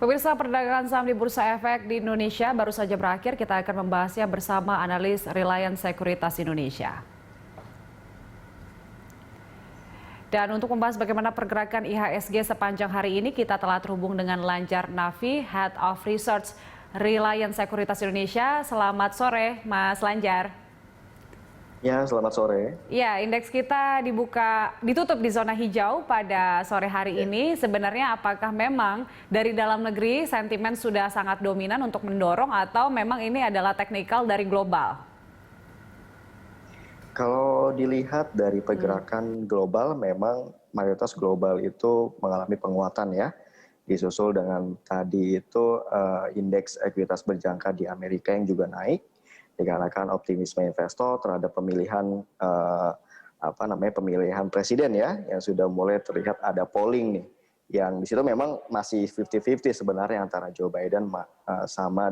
Pemirsa, perdagangan saham di Bursa Efek di Indonesia baru saja berakhir. Kita akan membahasnya bersama analis Reliance Sekuritas Indonesia. Dan untuk membahas bagaimana pergerakan IHSG sepanjang hari ini, kita telah terhubung dengan Lanjar Nafi, Head of Research Reliance Sekuritas Indonesia. Selamat sore, Mas Lanjar. Ya, selamat sore. Ya, indeks kita ditutup di zona hijau pada sore hari ini. Sebenarnya apakah memang dari dalam negeri sentimen sudah sangat dominan untuk mendorong atau memang ini adalah teknikal dari global? Kalau dilihat dari pergerakan global, memang mayoritas global itu mengalami penguatan ya. Disusul dengan tadi itu indeks ekuitas berjangka di Amerika yang juga naik. Dikarenakan optimisme investor terhadap pemilihan pemilihan presiden ya, yang sudah mulai terlihat ada polling nih, yang di situ memang masih 50-50 sebenarnya antara Joe Biden sama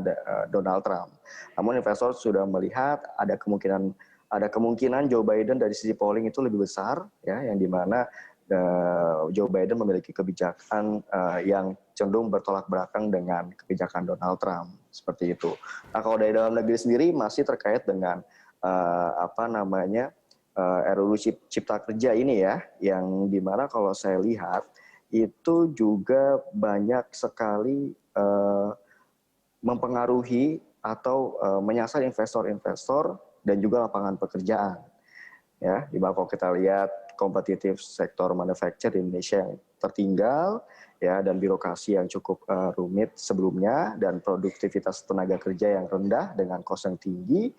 Donald Trump. Namun investor sudah melihat ada kemungkinan Joe Biden dari sisi polling itu lebih besar ya, yang dimana Joe Biden memiliki kebijakan yang cenderung bertolak belakang dengan kebijakan Donald Trump, seperti itu. Nah, kalau dari dalam negeri sendiri masih terkait dengan RUU Cipta Kerja ini ya, yang dimana kalau saya lihat itu juga banyak sekali mempengaruhi atau menyasar investor-investor dan juga lapangan pekerjaan. Ya, di mana kalau kita lihat kompetitif sektor manufaktur di Indonesia yang tertinggal ya, dan birokrasi yang cukup rumit sebelumnya, dan produktivitas tenaga kerja yang rendah dengan kos yang tinggi,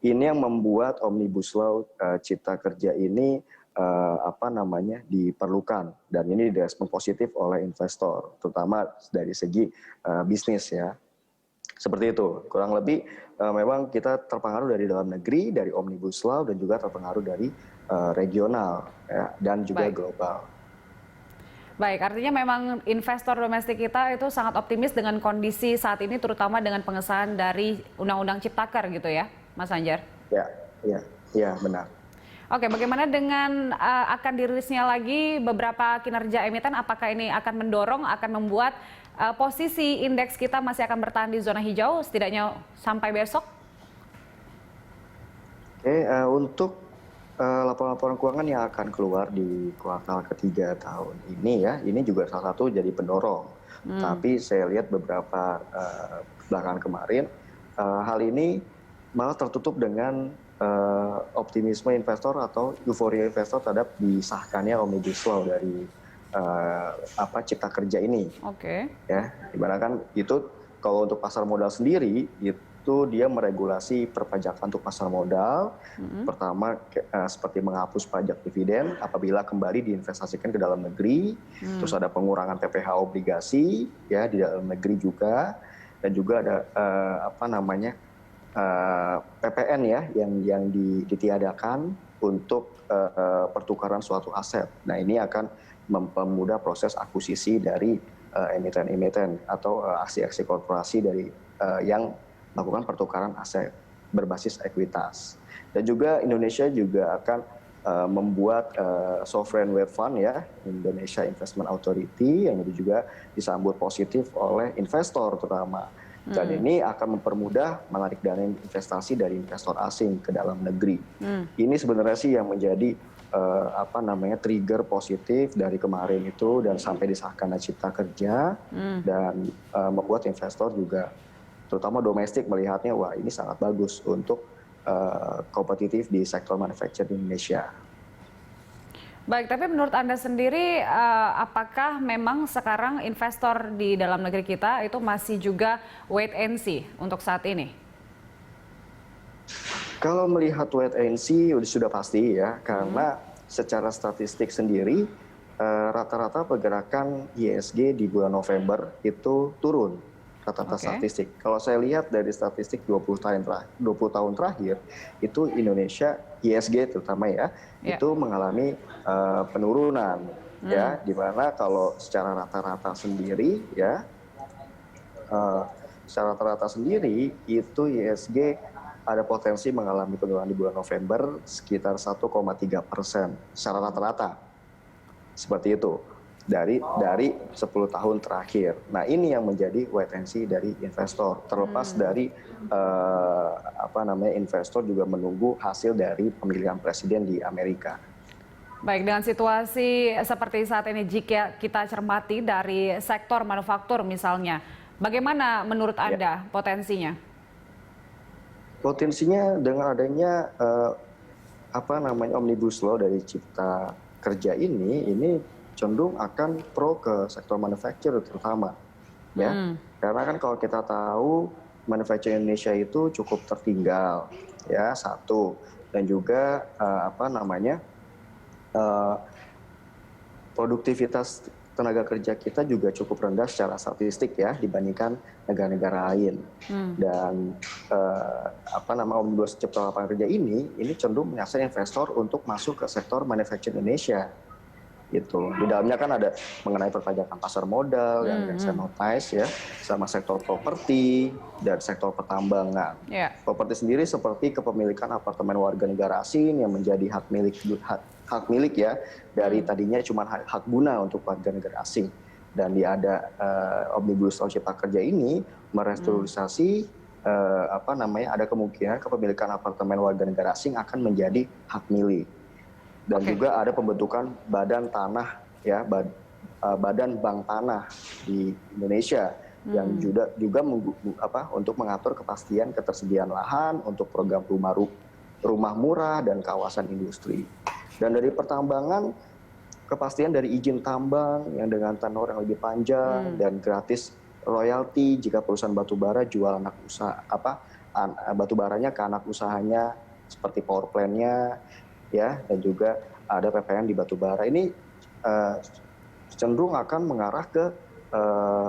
ini yang membuat Omnibus Law Cipta Kerja ini diperlukan, dan ini direspon positif oleh investor, terutama dari segi bisnis ya. Seperti itu, kurang lebih memang kita terpengaruh dari dalam negeri, dari Omnibus Law, dan juga terpengaruh dari regional ya, dan juga global. Baik, artinya memang investor domestik kita itu sangat optimis dengan kondisi saat ini, terutama dengan pengesahan dari Undang-Undang Ciptaker gitu ya, Mas Anjar? Ya, benar. Oke, bagaimana dengan akan dirilisnya lagi beberapa kinerja emiten? Apakah ini akan mendorong, akan membuat posisi indeks kita masih akan bertahan di zona hijau setidaknya sampai besok? Untuk laporan-laporan keuangan yang akan keluar di kuartal ketiga tahun ini ya, ini juga salah satu jadi pendorong. Tapi saya lihat beberapa belakangan kemarin, hal ini malah tertutup dengan optimisme investor atau euforia investor terhadap disahkannya Omnibus Law dari Cipta Kerja ini. Oke. Ya, dimana kan itu kalau untuk pasar modal sendiri itu dia meregulasi perpajakan untuk pasar modal. Pertama seperti menghapus pajak dividen apabila kembali diinvestasikan ke dalam negeri. Terus ada pengurangan PPh obligasi ya di dalam negeri juga, dan juga ada PPN ya yang ditiadakan untuk pertukaran suatu aset. Nah, ini akan mempermudah proses akuisisi dari emiten-emiten atau aksi-aksi korporasi dari yang melakukan pertukaran aset berbasis ekuitas. Dan juga Indonesia juga akan membuat sovereign wealth fund ya, Indonesia Investment Authority, yang itu juga disambut positif oleh investor terutama. Dan ini akan mempermudah menarik dana investasi dari investor asing ke dalam negeri. Ini sebenarnya sih yang menjadi trigger positif dari kemarin itu, dan sampai disahkan Cipta Kerja, dan membuat investor juga terutama domestik melihatnya, wah ini sangat bagus untuk kompetitif di sektor manufaktur di Indonesia. Baik, tapi menurut Anda sendiri, apakah memang sekarang investor di dalam negeri kita itu masih juga wait and see untuk saat ini? Kalau melihat wait and see sudah pasti ya, karena secara statistik sendiri rata-rata pergerakan IHSG di bulan November itu turun, rata-rata statistik. Kalau saya lihat dari statistik 20 tahun terakhir, itu Indonesia IHSG terutama ya, itu mengalami penurunan ya, di mana kalau secara rata-rata sendiri ya, itu IHSG ada potensi mengalami penurunan di bulan November sekitar 1,3% secara rata-rata, seperti itu. dari 10 tahun terakhir. Nah, ini yang menjadi wait and see dari investor. Terlepas dari investor juga menunggu hasil dari pemilihan presiden di Amerika. Baik, dengan situasi seperti saat ini jika kita cermati dari sektor manufaktur misalnya, bagaimana menurut Anda potensinya? Potensinya dengan adanya Omnibus Law dari Cipta Kerja ini cenderung akan pro ke sektor manufacturer terutama, ya. Karena kan kalau kita tahu manufacturing Indonesia itu cukup tertinggal, ya, satu, dan juga produktivitas tenaga kerja kita juga cukup rendah secara statistik ya dibandingkan negara-negara lain. Dan Omnibus Cipta Lapangan Kerja ini cenderung menyasar investor untuk masuk ke sektor manufacturing Indonesia. Gitu. Di dalamnya kan ada mengenai perpajakan pasar modal yang sanitize ya, sama sektor properti dan sektor pertambangan. Properti sendiri seperti kepemilikan apartemen warga negara asing yang menjadi hak milik ya dari tadinya cuma hak guna untuk warga negara asing. Dan ada Omnibus Law Cipta Kerja ini merestrukturisasi ada kemungkinan kepemilikan apartemen warga negara asing akan menjadi hak milik. Dan juga ada pembentukan badan tanah ya, badan bank tanah di Indonesia yang juga untuk mengatur kepastian ketersediaan lahan untuk program rumah murah dan kawasan industri. Dan dari pertambangan, kepastian dari izin tambang yang dengan tenor yang lebih panjang dan gratis royalti jika perusahaan batubara jual batubaranya ke anak usahanya seperti power plant-nya ya, dan juga ada PPN di batubara. Ini cenderung akan mengarah ke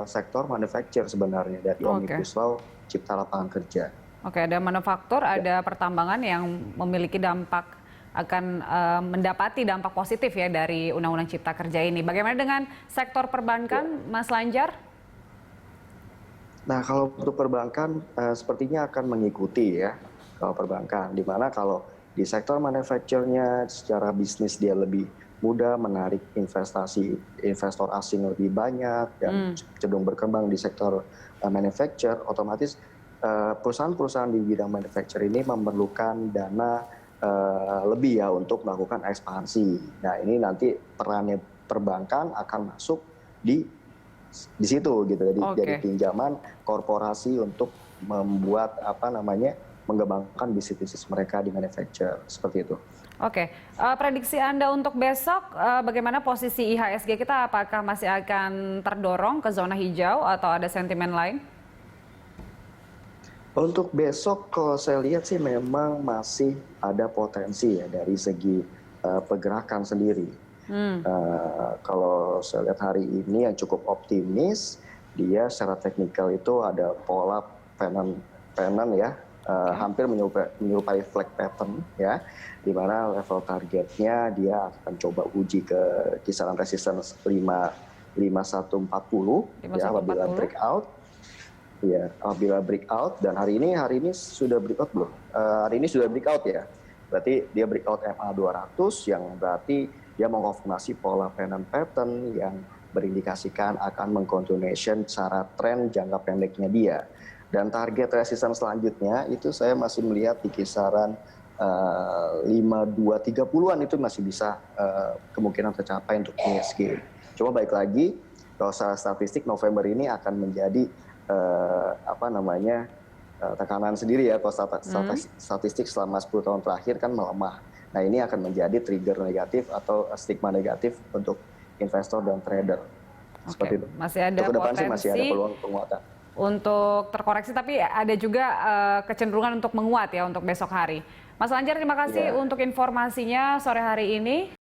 sektor manufacture sebenarnya dari Omnibus Law Cipta Lapangan Kerja. Oke, ada manufaktur, ada pertambangan yang memiliki dampak akan mendapati dampak positif ya dari Undang-Undang Cipta Kerja ini. Bagaimana dengan sektor perbankan, Mas Lanjar? Nah, kalau untuk perbankan sepertinya akan mengikuti ya kalau perbankan, di mana kalau di sektor manufacture-nya secara bisnis dia lebih mudah menarik investor asing lebih banyak dan cenderung berkembang di sektor manufacture, otomatis perusahaan-perusahaan di bidang manufacture ini memerlukan dana lebih ya untuk melakukan ekspansi. Nah, ini nanti perannya perbankan akan masuk di situ gitu, jadi pinjaman korporasi untuk membuat mengembangkan bisnis mereka di manufacture, seperti itu. Oke, prediksi Anda untuk besok bagaimana posisi IHSG kita? Apakah masih akan terdorong ke zona hijau atau ada sentimen lain? Untuk besok kalau saya lihat sih memang masih ada potensi ya dari segi pergerakan sendiri. Kalau saya lihat hari ini yang cukup optimis, dia secara teknikal itu ada pola pennant ya, hampir menyerupai flag pattern ya, di mana level targetnya dia akan coba uji ke kisaran resistance 5140 ya apabila breakout. Ya, apabila breakout, dan hari ini sudah breakout belum? Hari ini sudah breakout ya. Berarti dia breakout MA 200 yang berarti dia mengkonfirmasi pola pennant pattern yang berindikasikan akan mengcontinuation secara tren jangka pendeknya dia. Dan target resistance selanjutnya itu saya masih melihat di kisaran 5230-an itu masih bisa kemungkinan tercapai untuk IHSG. Cuma baik lagi, kalau secara statistik November ini akan menjadi tekanan sendiri ya, kalau statistik selama 10 tahun terakhir kan melemah. Nah, ini akan menjadi trigger negatif atau stigma negatif untuk investor dan trader. Seperti itu. Masih ada untuk potensi masih ada peluang penguatan untuk terkoreksi, tapi ada juga kecenderungan untuk menguat ya untuk besok hari. Mas Lanjar, terima kasih untuk informasinya sore hari ini.